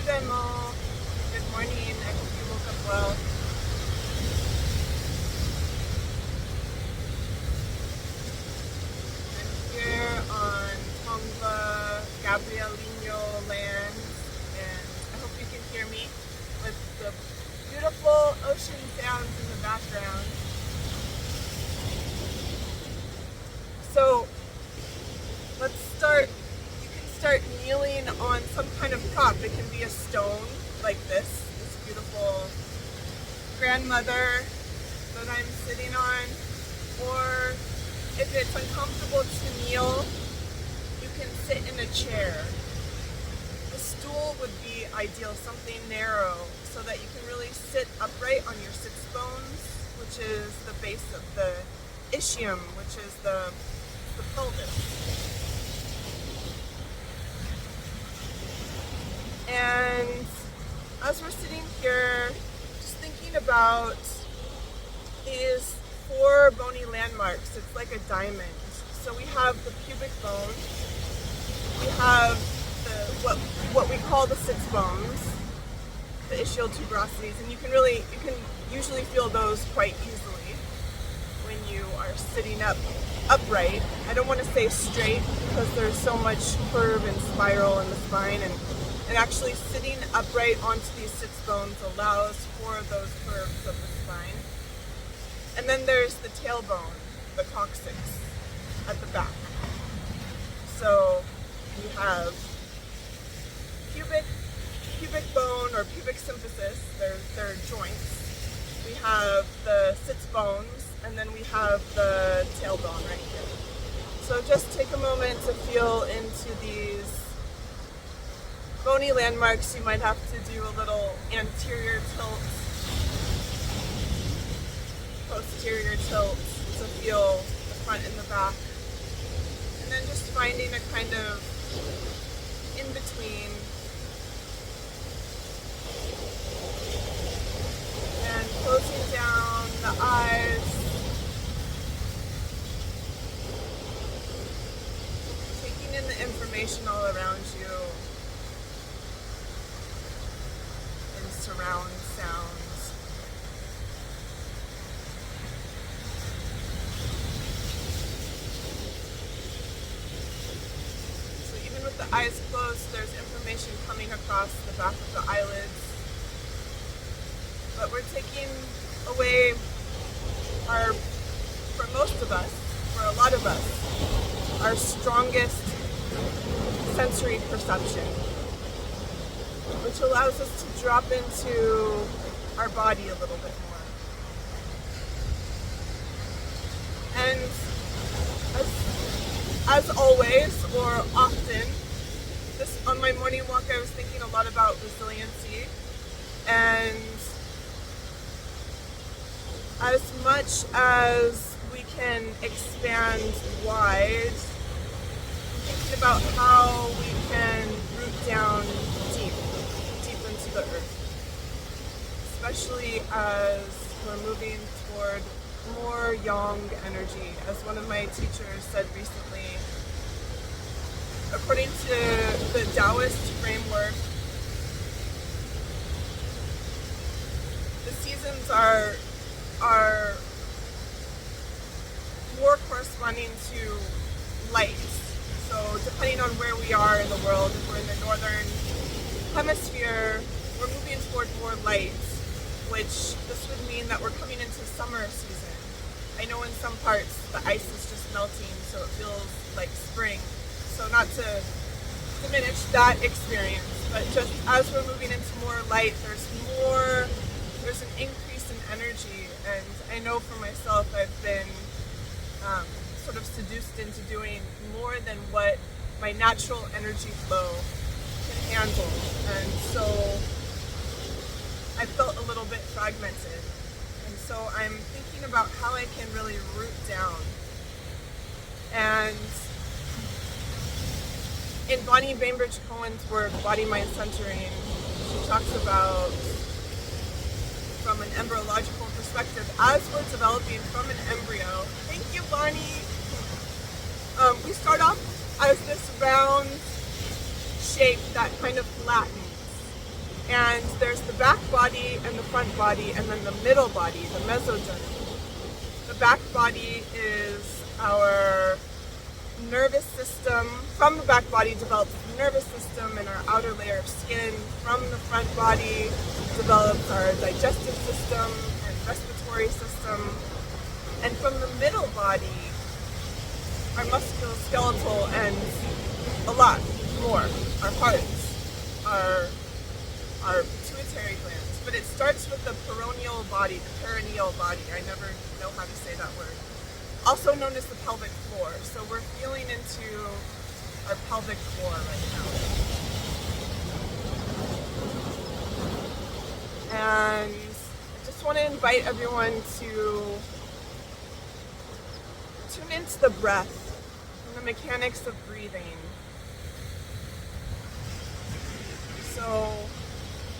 Demo. Good morning. I hope you woke up well. I'm here on Tongva, Gabrielino land, and I hope you can hear me with the beautiful ocean sounds in the background. So let's start. You can start kneeling on some kind of prop. It can be a stone like this beautiful grandmother that I'm sitting on, or if it's uncomfortable to kneel, you can sit in a chair. A stool would be ideal, something narrow, so that you can really sit upright on your sits bones, which is the base of the ischium, which is the pelvis. And as we're sitting here, just thinking about these 4 bony landmarks, it's like a diamond. So we have the pubic bone, we have what we call the sits bones, the ischial tuberosities, and you can usually feel those quite easily when you are sitting upright. I don't want to say straight because there's so much curve and spiral in the spine, and actually sitting upright onto these sits bones allows for those curves of the spine. And then there's the tailbone, the coccyx, at the back. So you have pubic bone or pubic symphysis, they're joints. We have the sits bones, and then we have the tailbone right here. So just take a moment to feel into these bony landmarks. You might have to do a little anterior tilt, posterior tilt to feel the front and the back. And then just finding a kind of in between. And closing down the eyes. Taking in the information all around you. Surround sounds. So even with the eyes closed, there's information coming across the back of the eyelids. But we're taking away for most of us, for a lot of us, our strongest sensory perception, which allows us to drop into our body a little bit more. And as always, or often, on my morning walk I was thinking a lot about resiliency, and as much as we can expand wide, thinking about how we can root down deep into the earth, especially as we're moving toward more yang energy. As one of my teachers said recently, according to the Taoist framework, the seasons are more corresponding to light. So depending on where we are in the world, if we're in the northern hemisphere, we're moving toward more light, which this would mean that we're coming into summer season. I know in some parts the ice is just melting, so it feels like spring. So not to diminish that experience, but just as we're moving into more light, there's an increase in energy. And I know for myself, I've been sort of seduced into doing more than what my natural energy flow can handle. And so I felt a little bit fragmented. And so I'm thinking about how I can really root down. And in Bonnie Bainbridge Cohen's work, Body Mind Centering, she talks about, from an embryological perspective, as we're developing from an embryo. Thank you, Bonnie. We start off as this round shape that kind of flattens. And there's the back body and the front body, and then the middle body, the mesoderm. The back body is our nervous system. From the back body develops the nervous system and our outer layer of skin. From the front body develops our digestive system and respiratory system. And from the middle body, our musculoskeletal and a lot more, our hearts, our pituitary glands. But it starts with the peroneal body, the perineal body. I never know how to say that word. Also known as the pelvic floor. So we're feeling into our pelvic floor right now. And I just want to invite everyone to tune into the breath and the mechanics of breathing. So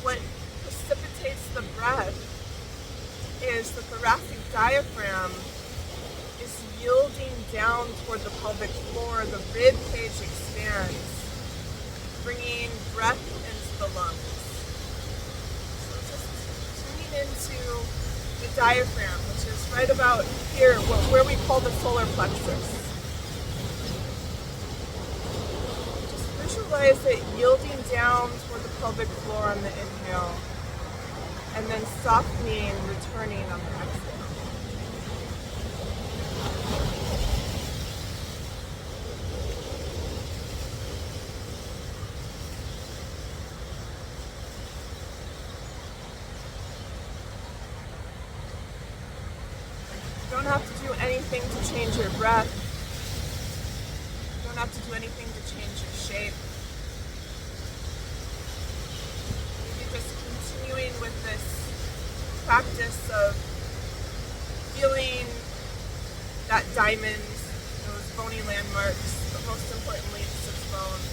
what precipitates the breath is the thoracic diaphragm is yielding down toward the pelvic floor. The rib cage expands, bringing breath into the lungs. So just tuning into the diaphragm, which is right about here, where we call the solar plexus. Just visualize it yielding down toward the pelvic floor on the inhale, and then softening, returning on the exhale. You don't have to do anything to change your breath. You don't have to do anything to change your shape. Maybe just continuing with this practice of feeling that diamond, those bony landmarks, but most importantly the 6 bones.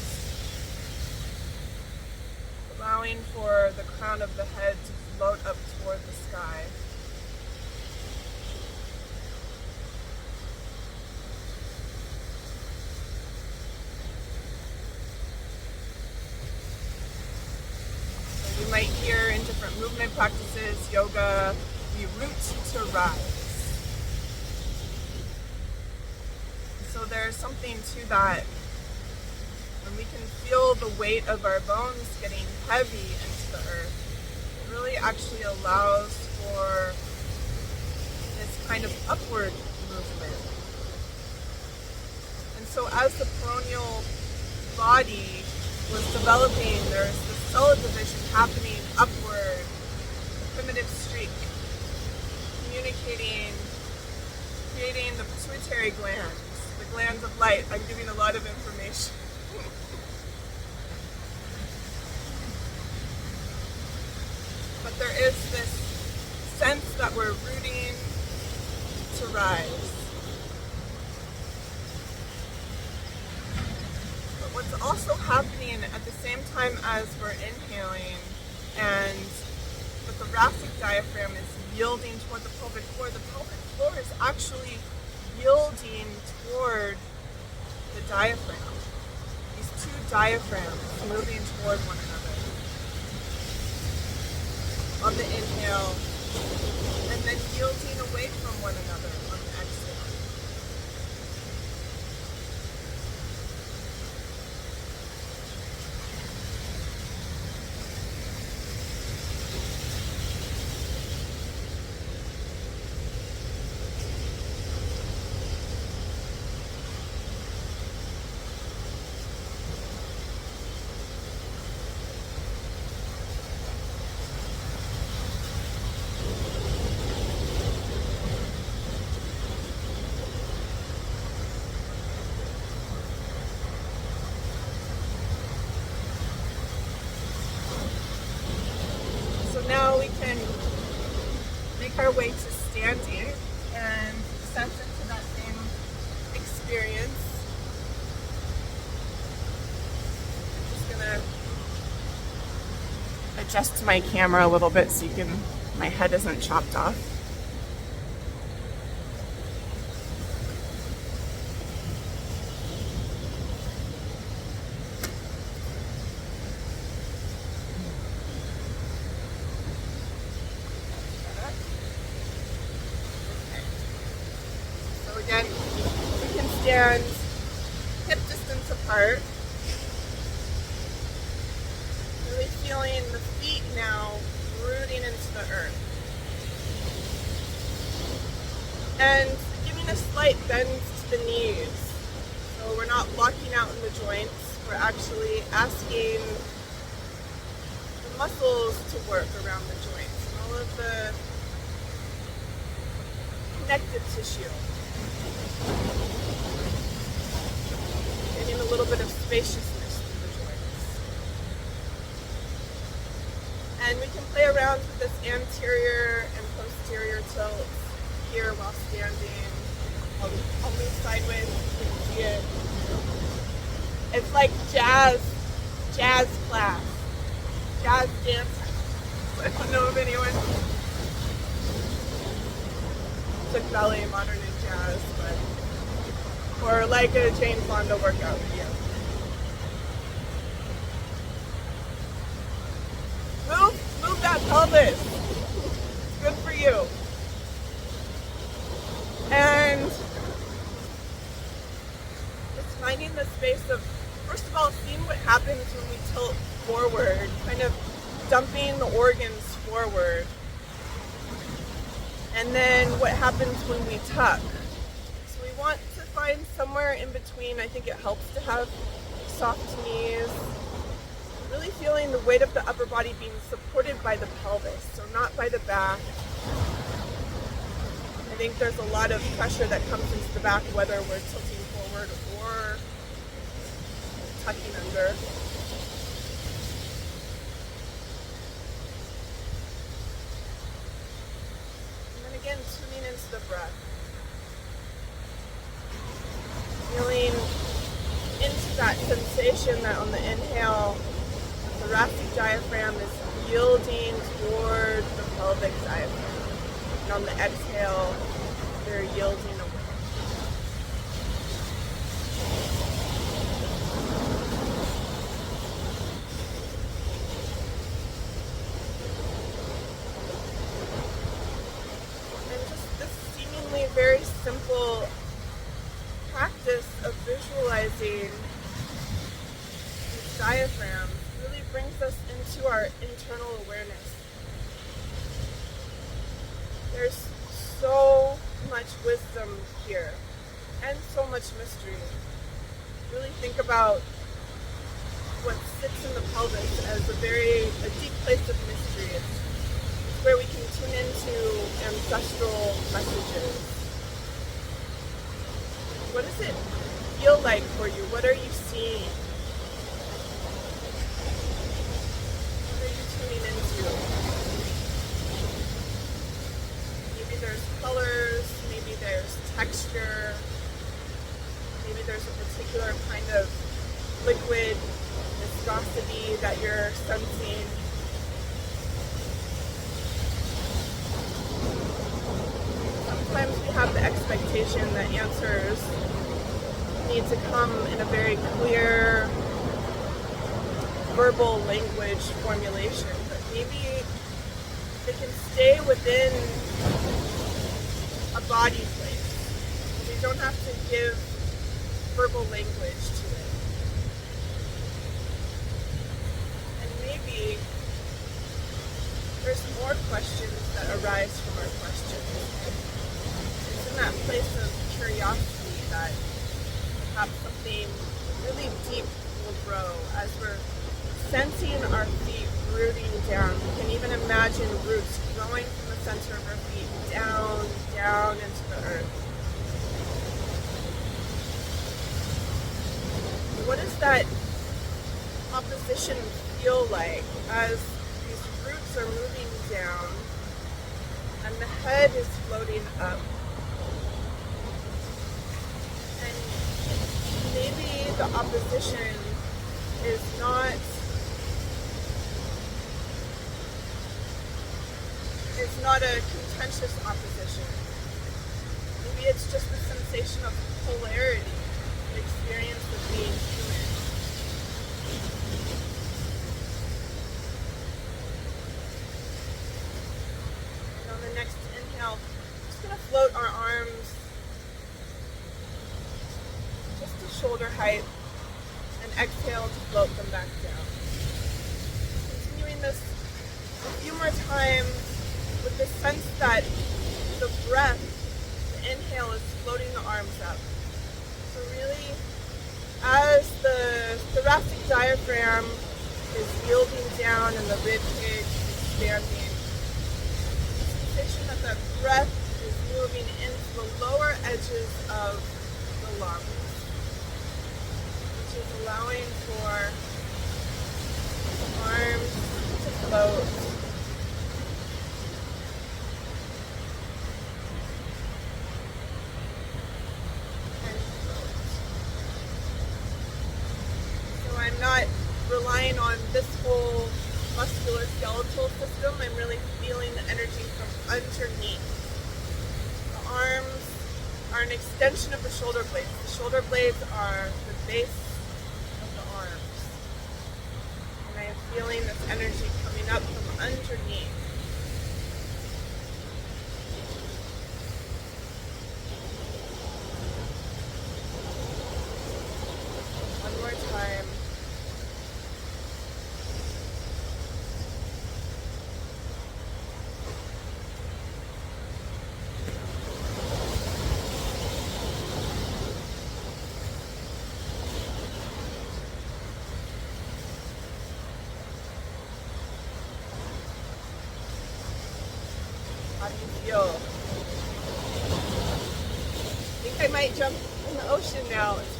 Allowing for the crown of the head to float up toward the sky. You might hear in different movement practices, yoga, we root to rise. So there's something to that. When we can feel the weight of our bones getting heavy into the earth, it really actually allows for this kind of upward movement. And so as the peroneal body was developing, there's this cell division happening upward, the primitive streak, communicating, creating the pituitary glands, the glands of light. I'm giving a lot of information. But there is this sense that we're rooting to rise. What's also happening at the same time as we're inhaling and the thoracic diaphragm is yielding toward the pelvic floor is actually yielding toward the diaphragm. These 2 diaphragms moving toward one another on the inhale, and then yielding away from one another on the exhale. Now we can make our way to standing and sense into that same experience. I'm just gonna adjust my camera a little bit so my head isn't chopped off. stand hip distance apart. Really feeling the feet now rooting into the earth. And giving a slight bend to the knees. So we're not locking out in the joints. We're actually asking the muscles to work around the joints and all of the connective tissue. Getting a little bit of spaciousness through the joints. And we can play around with this anterior and posterior tilt here while standing. I'll move sideways so you can see it. It's like jazz class, jazz dance. I don't know if anyone took ballet, modern, and jazz, or like a Jane Fonda workout video. Move that pelvis. It's good for you. And just finding the space of, first of all, seeing what happens when we tilt forward, kind of dumping the organs forward. And then what happens when we tuck. So we want to find somewhere in between. I think it helps to have soft knees. Really feeling the weight of the upper body being supported by the pelvis, so not by the back. I think there's a lot of pressure that comes into the back, whether we're tilting forward or tucking under. And then again, tuning into the breath. Feeling into that sensation that on the inhale, the thoracic diaphragm is yielding toward the pelvic diaphragm. And on the exhale, they're yielding away. And just this seemingly very simple practice of visualizing this diaphragm really brings us into our internal awareness. There's so much wisdom here and so much mystery. Really think about what sits in the pelvis as a deep place of mystery. It's where we can tune into ancestral messages. What does it feel like for you? What are you seeing? What are you tuning into? Maybe there's colors, maybe there's texture, maybe there's a particular kind of liquid viscosity that you're sensing. Sometimes we have the expectation that answers need to come in a very clear verbal language formulation, but maybe they can stay within a body place. We don't have to give verbal language to it. And maybe there's more questions that arise from our questions. It's in that place of curiosity that perhaps something really deep will grow as we're sensing our feet rooting down. We can even imagine roots growing from the center of our feet down into the earth. What does that opposition feel like as these roots are moving down and the head is floating up? And maybe the opposition is not a contentious opposition. Maybe it's just the sensation of polarity, the experience of being human. And on the next inhale, we're just going to float our arms shoulder height, and exhale to float them back down. Continuing this a few more times with the sense that the breath, the inhale, is floating the arms up. So really, as the thoracic diaphragm is yielding down and the rib cage is expanding, the sensation that the breath is moving into the lower edges of the lungs, which is allowing for the arms to float. I'm not relying on this whole muscular skeletal system. I'm really feeling the energy from underneath. The arms are an extension of the shoulder blades. The shoulder blades are the base of the arms. And I am feeling this energy coming up from underneath. One more time. How do you feel? I think I might jump in the ocean now. It's